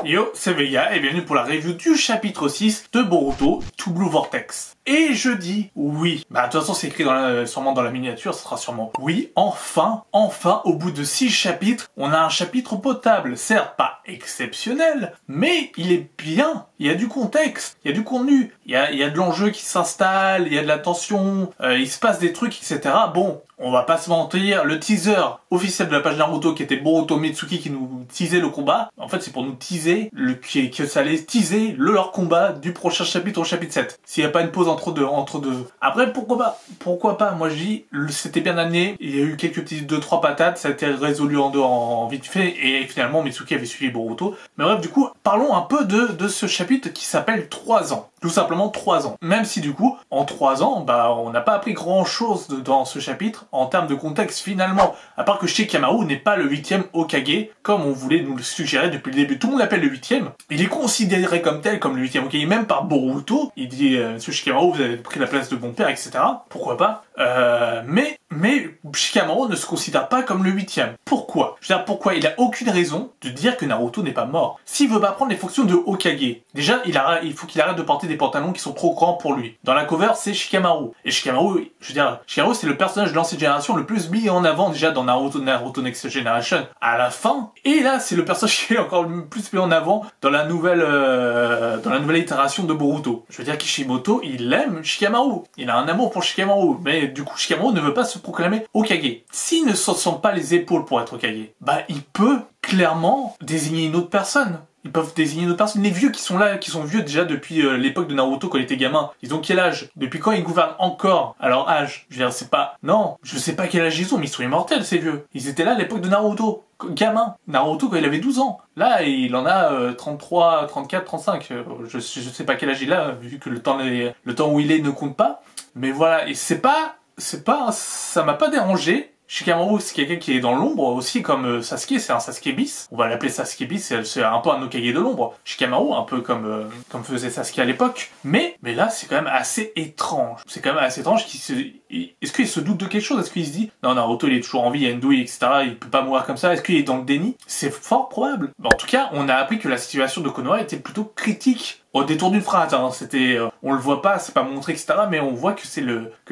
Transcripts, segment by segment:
Yo, c'est Vega et bienvenue pour la review du chapitre 6 de Boruto To Blue Vortex. Et je dis oui. Bah de toute façon c'est écrit sûrement dans la miniature, ce sera sûrement oui. Enfin, au bout de 6 chapitres, on a un chapitre potable. Certes pas exceptionnel, mais il est bien. Il y a du contexte, il y a du contenu, il y a de l'enjeu qui s'installe, il y a de la tension, il se passe des trucs, etc. Bon, on va pas se mentir, le teaser officiel de la page Naruto qui était Boruto Mitsuki qui nous teasait le combat, en fait c'est pour nous teaser que ça allait teaser leur combat du prochain chapitre au chapitre 7. S'il n'y a pas une pause entre deux. Après pourquoi pas, moi je dis c'était bien amené, il y a eu quelques petites 2-3 patates, ça a été résolu en vite fait et finalement Mitsuki avait suivi Boruto. Mais bref, du coup, parlons un peu de ce chapitre qui s'appelle 3 ans. Tout simplement 3 ans. Même si du coup, en 3 ans, bah on n'a pas appris grand chose dans ce chapitre en termes de contexte finalement. À part que Shikamaru n'est pas le 8e Hokage, comme on voulait nous le suggérer depuis le début. Tout le monde l'appelle le 8e. Il est considéré comme tel, comme le 8e Hokage, même par Boruto. Il dit, Monsieur Shikamaru, vous avez pris la place de mon père, etc. Pourquoi pas mais Shikamaru ne se considère pas comme le 8e. Pourquoi? Je veux dire, pourquoi? Il a aucune raison de dire que Naruto n'est pas mort. S'il veut pas prendre les fonctions de Hokage, déjà, il faut qu'il arrête de porter des pantalons qui sont trop grands pour lui. Dans la cover, c'est Shikamaru. Et Shikamaru, je veux dire, Shikamaru, c'est le personnage de l'ancienne génération le plus mis en avant déjà dans Naruto Next Generation à la fin. Et là, c'est le personnage qui est encore le plus mis en avant dans la nouvelle itération de Boruto. Je veux dire, Kishimoto, il aime Shikamaru. Il a un amour pour Shikamaru. Mais du coup, Shikamaru ne veut pas se proclamer Hokage. S'il ne se sent pas les épaules pour être Hokage, bah, il peut clairement désigner une autre personne. Ils peuvent désigner une autre personne. Les vieux qui sont là, qui sont vieux déjà depuis l'époque de Naruto quand il était gamin, ils ont quel âge? Depuis quand ils gouvernent encore à leur âge? Je veux dire, c'est pas... Non, je sais pas quel âge ils ont, mais ils sont immortels ces vieux. Ils étaient là à l'époque de Naruto. Gamin. Naruto quand il avait 12 ans. Là, il en a 33, 34, 35. Je sais pas quel âge il a, vu que le temps où il est ne compte pas. Mais voilà, et ça m'a pas dérangé. Shikamaru, c'est quelqu'un qui est dans l'ombre aussi, comme Sasuke, c'est un Sasuke bis. On va l'appeler Sasuke bis, c'est un peu un Hokage de l'ombre. Shikamaru, un peu comme faisait Sasuke à l'époque. Mais là, c'est quand même assez étrange. C'est quand même assez étrange est-ce qu'il se doute de quelque chose? Est-ce qu'il se dit, non, Naruto, il est toujours en vie, il y a une douille, etc., il peut pas mourir comme ça? Est-ce qu'il est dans le déni? C'est fort probable. En tout cas, on a appris que la situation de Konoha était plutôt critique. Au détour d'une phrase, hein. C'était, on le voit pas, c'est pas montré, etc., mais on voit que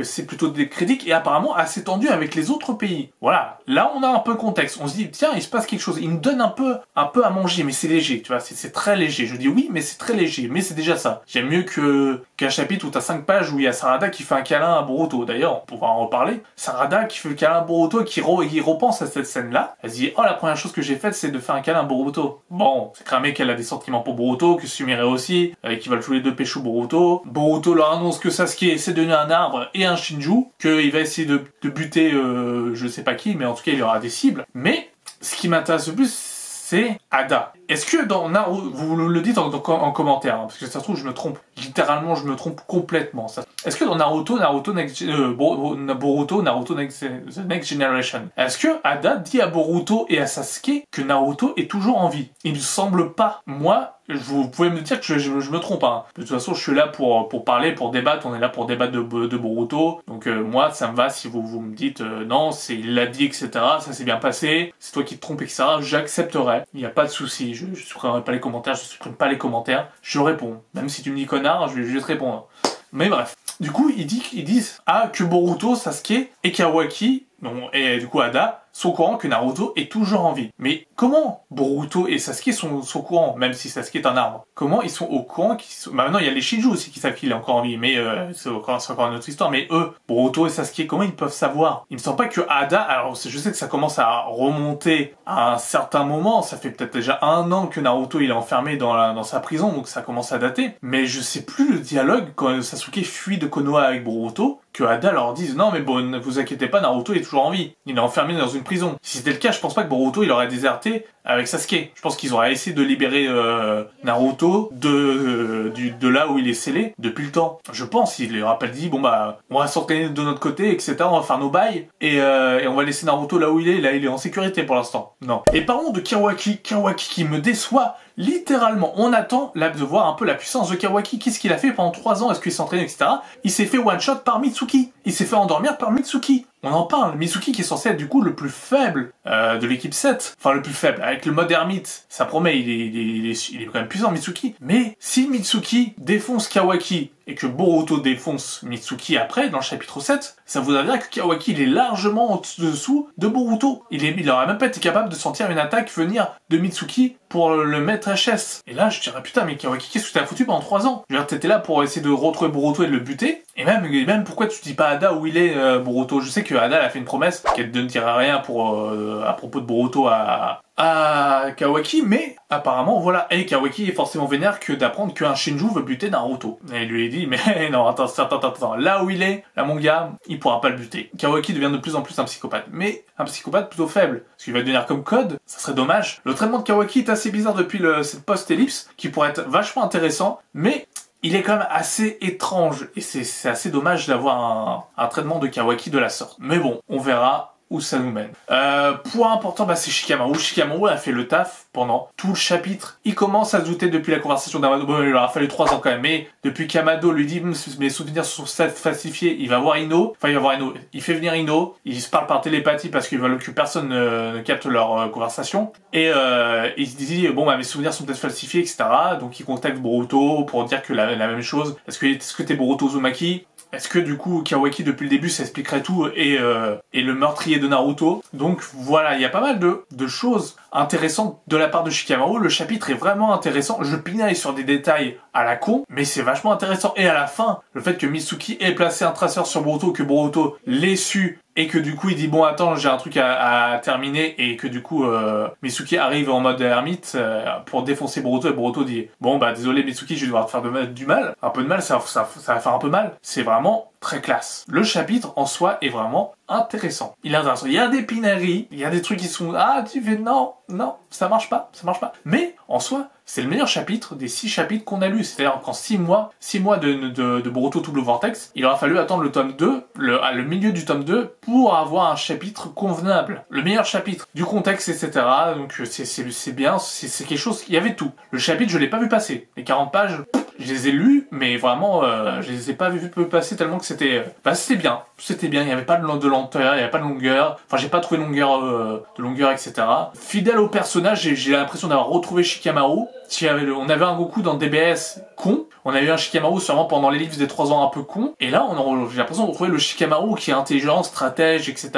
c'est plutôt des critiques et apparemment assez tendu avec les autres pays. Voilà. Là, on a un peu de contexte. On se dit, tiens, il se passe quelque chose. Il nous donne un peu à manger, mais c'est léger, tu vois, c'est très léger. Je dis oui, mais c'est très léger, mais c'est déjà ça. J'aime mieux qu'un chapitre où t'as 5 pages où il y a Sarada qui fait un câlin à Boruto. D'ailleurs, on pourra en reparler. Sarada qui fait le câlin à Boruto et qui repense à cette scène-là. Elle se dit, oh, la première chose que j'ai faite, c'est de faire un câlin à Boruto. Bon, c'est cramé qu'elle a des sentiments pour Boruto, que Sumire aussi, qui veulent tous les deux pécho Boruto. Boruto leur annonce que Sasuke c'est devenu un arbre et un Shinju, qu'il va essayer de buter je sais pas qui, mais en tout cas il y aura des cibles. Mais ce qui m'intéresse le plus, c'est Ada. Est-ce que dans Naruto, vous le dites en commentaire, hein, parce que ça se trouve je me trompe, littéralement je me trompe complètement. Est-ce que dans Boruto, Naruto Next Generation, est-ce que Ada dit à Boruto et à Sasuke que Naruto est toujours en vie? Il me semble pas. Moi, vous pouvez me dire que je me trompe, hein. De toute façon, je suis là pour parler, pour débattre. On est là pour débattre de Boruto. Donc moi, ça me va si vous me dites non, il l'a dit, etc. Ça s'est bien passé. C'est toi qui te trompes, etc. J'accepterai. Il n'y a pas de souci. Je supprimerai pas les commentaires. Je supprime pas les commentaires. Je réponds. Même si tu me dis connard, je vais juste répondre. Mais bref. Du coup, ils disent que Boruto, Sasuke et Kawaki, et du coup Ada, sont au courant que Naruto est toujours en vie. Mais comment Boruto et Sasuke sont au courant, même si Sasuke est un arbre? Comment ils sont au courant Bah maintenant, il y a les Shinju aussi qui savent qu'il est encore en vie, mais c'est encore une autre histoire. Mais eux, Boruto et Sasuke, comment ils peuvent savoir? Il me semble pas que Ada... Alors, je sais que ça commence à remonter à un certain moment. Ça fait peut-être déjà 1 an que Naruto il est enfermé dans sa prison, donc ça commence à dater. Mais je sais plus le dialogue quand Sasuke fuit de Konoha avec Boruto, que Ada leur dise non mais bon, ne vous inquiétez pas, Naruto est toujours en vie. Il est enfermé dans une prison. Si c'était le cas, je pense pas que Boruto il aurait déserté avec Sasuke. Je pense qu'ils auraient essayé de libérer Naruto de là où il est scellé depuis le temps. Je pense, il leur a pas dit bon bah on va s'organiser de notre côté, etc. On va faire nos bails et on va laisser Naruto là où il est. Là il est en sécurité pour l'instant. Non. Et parlons de Kawaki qui me déçoit. Littéralement, on attend là de voir un peu la puissance de Kawaki. Qu'est-ce qu'il a fait pendant 3 ans? Est-ce qu'il s'est entraîné, etc. Il s'est fait one-shot par Mitsuki. Il s'est fait endormir par Mitsuki. on en parle. Mitsuki qui est censé être du coup le plus faible de l'équipe 7. Enfin le plus faible. Avec le mode ermite, ça promet, il est quand même puissant Mitsuki. Mais si Mitsuki défonce Kawaki et que Boruto défonce Mitsuki après, dans le chapitre 7, ça voudrait dire que Kawaki il est largement en dessous de Boruto. Il aurait même pas été capable de sentir une attaque venir de Mitsuki pour le mettre HS. Et là, je dirais, putain, mais Kawaki, qu'est-ce que t'as foutu pendant 3 ans? Je veux dire, t'étais là pour essayer de retrouver Boruto et de le buter. Et même pourquoi tu dis pas à Ada où il est, Boruto? Je sais que Ada, elle a fait une promesse qu'elle ne dirait rien à propos de Boruto à Kawaki, mais apparemment, voilà, et Kawaki est forcément vénère que d'apprendre qu'un Shinju veut buter Naruto. Et il lui dit, mais non, attends, là où il est, là mon gars, il pourra pas le buter. Kawaki devient de plus en plus un psychopathe, mais un psychopathe plutôt faible, parce qu'il va devenir comme Code, ça serait dommage. Le traitement de Kawaki est assez bizarre depuis cette post-ellipse, qui pourrait être vachement intéressant, mais il est quand même assez étrange, et c'est assez dommage d'avoir un traitement de Kawaki de la sorte. Mais bon, on verra où ça nous mène. Point important, c'est Shikamaru. Shikamaru a fait le taf pendant tout le chapitre. Il commence à se douter depuis la conversation d'Amado. Bon, il leur a fallu 3 ans quand même, mais depuis qu'Amado lui dit mes souvenirs sont falsifiés, il va voir Ino. Enfin, il va voir Ino. Il fait venir Ino. Ils se parlent par télépathie parce qu'ils veulent que personne ne capte leur conversation. Et il se dit mes souvenirs sont peut-être falsifiés, etc. Donc il contacte Boruto pour dire que la même chose. Est-ce que t'es Boruto Uzumaki? Est-ce que du coup Kawaki depuis le début ça expliquerait tout et le meurtrier de Naruto? Donc voilà, il y a pas mal de choses intéressantes de la part de Shikamaru. Le chapitre est vraiment intéressant. Je pinaille sur des détails à la con, mais c'est vachement intéressant. Et à la fin, le fait que Mitsuki ait placé un traceur sur Boruto, que Boruto l'ait su, et que du coup il dit bon attends j'ai un truc à terminer, et que du coup Mitsuki arrive en mode ermite pour défoncer Boruto, et Boruto dit bon désolé Mitsuki, je vais devoir te faire du mal, un peu de mal, ça va faire un peu mal. C'est vraiment très classe. Le chapitre en soi est vraiment intéressant. Il est intéressant. Il y a des pinailleries, il y a des trucs qui sont tu fais non, ça marche pas. Mais en soi, c'est le meilleur chapitre des 6 chapitres qu'on a lus. C'est-à-dire qu'en 6 mois de Boruto Double Vortex, il aura fallu attendre le tome 2, le milieu du tome 2, pour avoir un chapitre convenable. Le meilleur chapitre, du contexte, etc. Donc c'est bien, c'est quelque chose, il y avait tout. Le chapitre, je l'ai pas vu passer. Les 40 pages, je les ai lus, mais vraiment, je les ai pas vus passer tellement que c'était bien. C'était bien, il n'y avait pas de lenteur, il n'y avait pas de longueur. Enfin, j'ai pas trouvé de longueur, etc. Fidèle au personnage, j'ai l'impression d'avoir retrouvé Shikamaru. On avait un Goku dans DBS con, on a eu un Shikamaru sûrement pendant l'ellipse des 3 ans un peu con, et là j'ai l'impression de retrouver le Shikamaru qui est intelligent, stratège, etc.,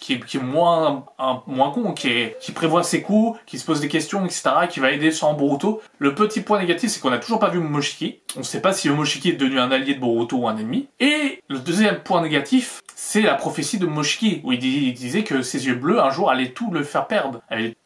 qui est moins con, qui prévoit ses coups, qui se pose des questions, etc., qui va aider sur Boruto. Le petit point négatif, c'est qu'on a toujours pas vu Momoshiki. On sait pas si Momoshiki est devenu un allié de Boruto ou un ennemi. Et le deuxième point négatif, c'est la prophétie de Momoshiki, où il disait que ses yeux bleus un jour allaient tout le faire perdre, allaient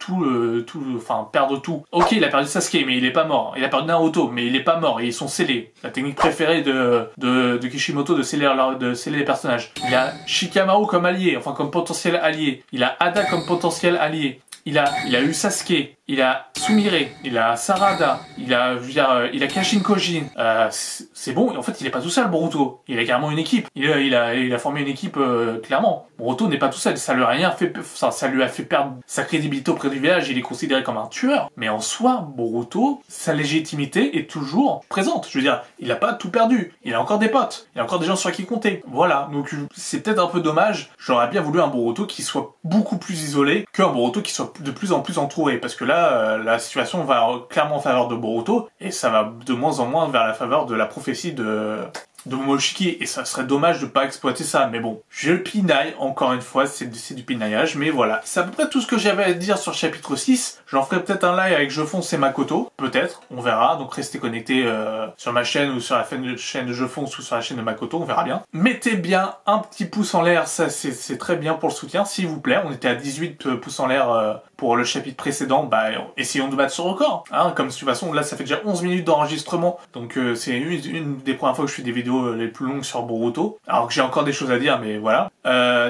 perdre tout. Ok, il a perdu Sasuke, mais il est pas mort. Il a perdu Naruto, mais il est pas mort, et ils sont scellés. La technique préférée de Kishimoto de sceller les personnages. Il a Shikamaru comme allié, enfin comme potentiel allié. Il a Ada comme potentiel allié. Il a eu Sasuke, il a Sumire, il a Sarada, il a Kashin Kojin. C'est bon, en fait il est pas tout seul Boruto. Il a carrément une équipe. Il a formé une équipe clairement. Boruto n'est pas tout seul, ça lui a fait perdre sa crédibilité auprès du village, il est considéré comme un tueur. Mais en soi, Boruto, sa légitimité est toujours présente. Je veux dire, il a pas tout perdu. Il a encore des potes, il a encore des gens sur qui compter. Voilà, donc c'est peut-être un peu dommage. J'aurais bien voulu un Boruto qui soit beaucoup plus isolé qu'un Boruto qui soit de plus en plus entouré, parce que là, la situation va clairement en faveur de Boruto, et ça va de moins en moins vers la faveur de la prophétie de Momoshiki, et ça serait dommage de pas exploiter ça, mais bon, je pinaille, encore une fois, c'est du pinaillage, mais voilà. C'est à peu près tout ce que j'avais à dire sur le chapitre 6, j'en ferai peut-être un live avec Je Fonce et Makoto, peut-être, on verra, donc restez connectés sur ma chaîne, ou sur la chaîne de Je Fonce, ou sur la chaîne de Makoto, on verra bien. Mettez bien un petit pouce en l'air, ça c'est très bien pour le soutien, s'il vous plaît, on était à 18 pouces en l'air pour le chapitre précédent, essayons de battre ce record, hein, comme de toute façon, là ça fait déjà 11 minutes d'enregistrement, donc c'est une des premières fois que je fais des vidéos les plus longues sur Boruto, alors que j'ai encore des choses à dire, mais voilà.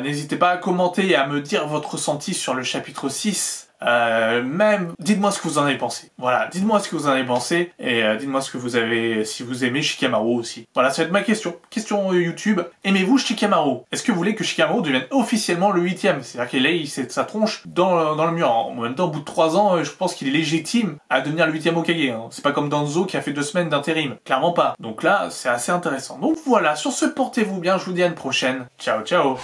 N'hésitez pas à commenter et à me dire votre ressenti sur le chapitre 6. Même, dites-moi ce que vous en avez pensé. Voilà, dites-moi ce que vous en avez pensé, et dites-moi ce que vous avez, si vous aimez Shikamaru aussi. Voilà, ça va être ma question. Question YouTube. Aimez-vous Shikamaru? Est-ce que vous voulez que Shikamaru devienne officiellement le 8ème? C'est-à-dire qu'il il s'est sa tronche dans le mur. En même temps, au bout de 3 ans, je pense qu'il est légitime à devenir le 8ème Hokage. Hein. C'est pas comme Danzo qui a fait 2 semaines d'intérim. Clairement pas. Donc là, c'est assez intéressant. Donc voilà, sur ce, portez-vous bien, je vous dis à une prochaine. Ciao, ciao!